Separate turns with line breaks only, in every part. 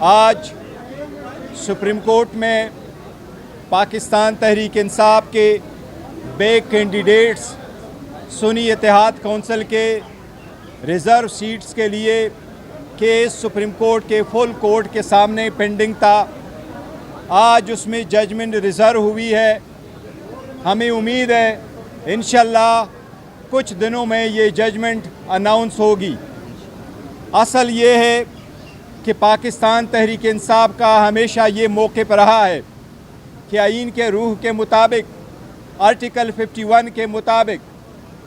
आज supreme court में पाकिस्तान तहरीक इंसाफ के बेग कैंडिडेट्स सुन्नी इत्तेहाद कौंसिल के रिज़र्व सीट्स के लिए केस सुप्रीम कोर्ट के फुल कोर्ट के सामने पेंडिंग था। आज उसमें जजमेंट रिज़र्व हुई है। हमें उम्मीद है इंशाल्लाह कुछ दिनों में ये जजमेंट अनाउंस होगी। असल ये है कि पाकिस्तान तहरीक इंसाफ का हमेशा ये मौक़िफ़ रहा है कि आइन के रूह के मुताबिक, आर्टिकल 51 के मुताबिक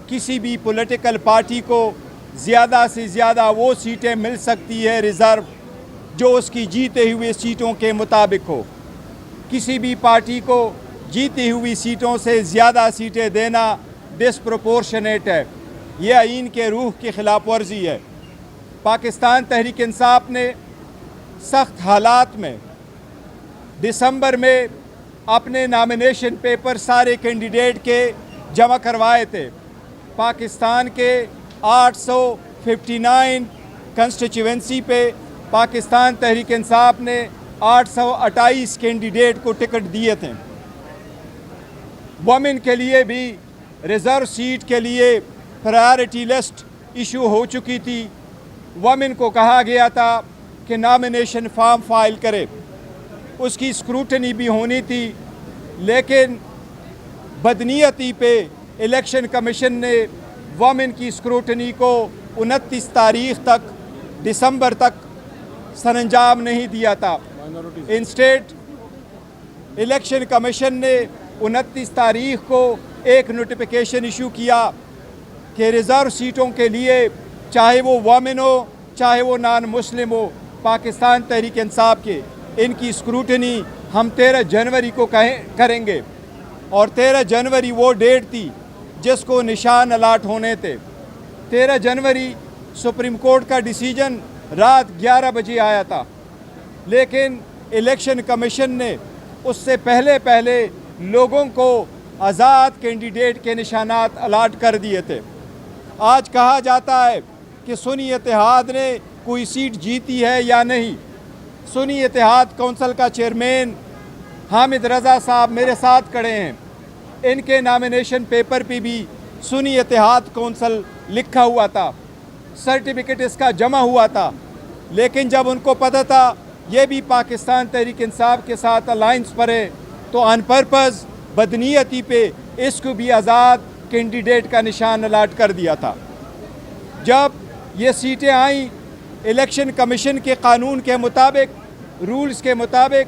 किसी भी पॉलिटिकल पार्टी को ज़्यादा से ज़्यादा वो सीटें मिल सकती है रिज़र्व जो उसकी जीते हुए सीटों के मुताबिक हो। किसी भी पार्टी को जीती हुई सीटों से ज़्यादा सीटें देना डिस्प्रोपोर्शनेट है। ये आइन के रूह की खिलाफ वर्जी है। पाकिस्तान तहरीक इंसाफ ने सख्त हालात में दिसंबर में अपने नामिनेशन पेपर सारे कैंडिडेट के जमा करवाए थे। पाकिस्तान के 859 कंस्टिट्यूएंसी पे पाकिस्तान तहरीक इंसाफ ने 828 कैंडिडेट को टिकट दिए थे। वुमेन के लिए भी रिज़र्व सीट के लिए प्रायोरिटी लिस्ट इशू हो चुकी थी। वुमेन को कहा गया था कि नामिनेशन फॉर्म फाइल करे, उसकी स्क्रूटनी भी होनी थी, लेकिन बदनीयती पे इलेक्शन कमीशन ने वुमेन की स्क्रूटनी को 29 तारीख तक दिसंबर तक सरंजाम नहीं दिया था। इंस्टेड इलेक्शन कमीशन ने 29 तारीख को एक नोटिफिकेशन इशू किया कि रिज़र्व सीटों के लिए चाहे वो वुमेन हो चाहे वो नॉन मुस्लिम हो, पाकिस्तान तहरीक इंसाफ के इनकी स्क्रूटनी हम 13 जनवरी को करेंगे। और 13 जनवरी वो डेट थी जिसको निशान अलाट होने थे। 13 जनवरी सुप्रीम कोर्ट का डिसीजन रात 11 बजे आया था, लेकिन इलेक्शन कमीशन ने उससे पहले लोगों को आज़ाद कैंडिडेट के निशानात अलाट कर दिए थे। आज कहा जाता है कि सुन्नी इत्तेहाद ने कोई सीट जीती है या नहीं। सुन्नी इत्तेहाद कौंसिल का चेयरमैन हामिद रज़ा साहब मेरे साथ खड़े हैं। इनके नामिनेशन पेपर पे भी सुन्नी इत्तेहाद कौंसिल लिखा हुआ था, सर्टिफिकेट इसका जमा हुआ था, लेकिन जब उनको पता था ये भी पाकिस्तान तहरीक इंसाफ के साथ अलाइंस पर है तो अन पर्पज़ बदनीयती पे इसको भी आज़ाद कैंडिडेट का निशान अलाट कर दिया था। जब ये सीटें आई, इलेक्शन कमीशन के कानून के मुताबिक, रूल्स के मुताबिक,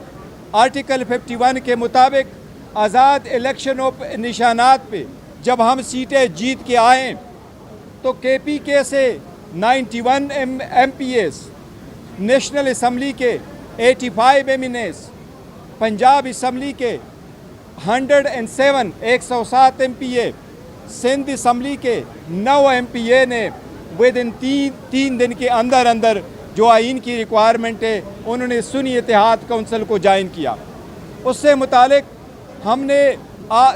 आर्टिकल 51 के मुताबिक आज़ाद इलेक्शन ऑफ निशानात पे जब हम सीटें जीत के आए तो KPK से 91 MPs, नेशनल असम्बली के 85 MNs, पंजाब असम्बली के 107 MPA, सिंध असम्बली के 9 MPA ने विद इन तीन दिन के अंदर जो आइन की रिक्वायरमेंट है उन्होंने सुन्नी इत्तेहाद कौंसिल को ज्वाइन किया। उससे मुतालिक हमने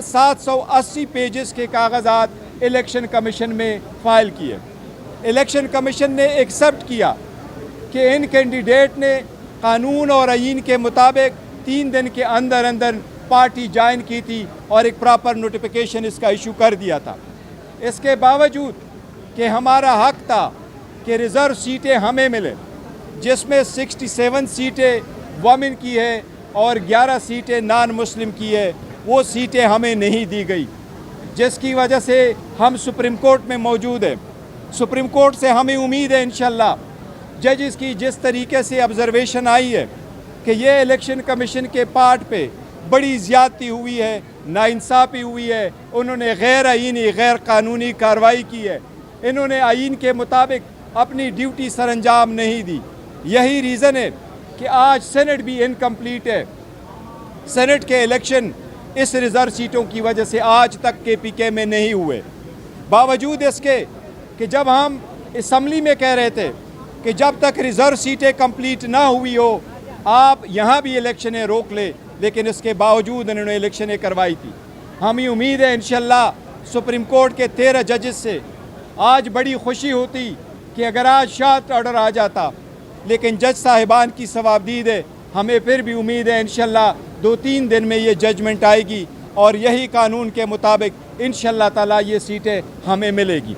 780 पेजेस के कागजात इलेक्शन कमीशन में फ़ाइल किए। इलेक्शन कमीशन ने एक्सेप्ट किया कि इन कैंडिडेट ने कानून और आइन के मुताबिक 3 दिन के अंदर पार्टी ज्वाइन की थी और एक प्रॉपर नोटिफिकेशन इसका इशू कर दिया था। इसके बावजूद कि हमारा हक था कि रिज़र्व सीटें हमें मिले, जिसमें 67 सीटें वुमेन की है और 11 सीटें नॉन मुस्लिम की है, वो सीटें हमें नहीं दी गई, जिसकी वजह से हम सुप्रीम कोर्ट में मौजूद हैं। सुप्रीम कोर्ट से हमें उम्मीद है इंशाल्लाह जजेस की जिस तरीके से ऑब्जर्वेशन आई है कि ये इलेक्शन कमीशन के पार्ट पे बड़ी ज़्यादती हुई है, नाइंसाफ़ी हुई है, उन्होंने गैर आईनी गैर कानूनी कार्रवाई की है, इन्होंने आइन के मुताबिक अपनी ड्यूटी सरंजाम नहीं दी। यही रीज़न है कि आज सेनेट भी इनकम्प्लीट है। सेनेट के इलेक्शन इस रिज़र्व सीटों की वजह से आज तक KPK में नहीं हुए। बावजूद इसके कि जब हम असम्बली में कह रहे थे कि जब तक रिज़र्व सीटें कंप्लीट ना हुई हो आप यहाँ भी इलेक्शनें रोक ले, लेकिन इसके बावजूद इन्होंने इलेक्शनें करवाई थी। हमें उम्मीद है इंशाल्लाह सुप्रीम कोर्ट के 13 जजेस से आज बड़ी खुशी होती कि अगर आज शार्ट ऑर्डर आ जाता लेकिन जज साहिबान की सवाबदीद है, हमें फिर भी उम्मीद है इंशाल्लाह 2-3 दिन में ये जजमेंट आएगी और यही कानून के मुताबिक इंशाल्लाह ताला ये सीटें हमें मिलेगी।